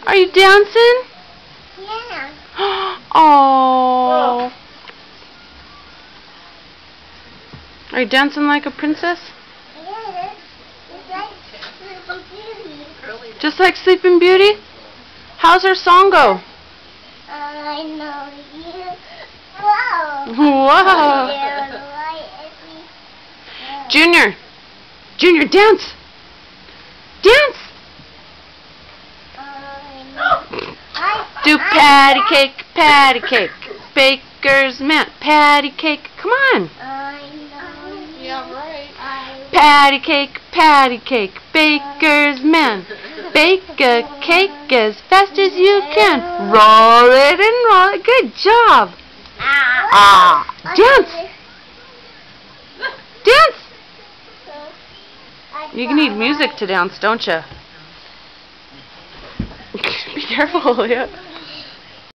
Are you dancing? Yeah. Oh. Are you dancing like a princess? Yeah. It's like Sleeping Beauty. Just like Sleeping Beauty? How's her song go? I know you. Wow. Wow. Junior. Junior, dance. Dance. Do patty cake, baker's man. Patty cake, come on. Yeah, right. Patty cake, baker's man. Bake a cake as fast as you can. Roll it and roll it. Good job. Dance. Dance. You need music to dance, don't you? Be careful, yeah.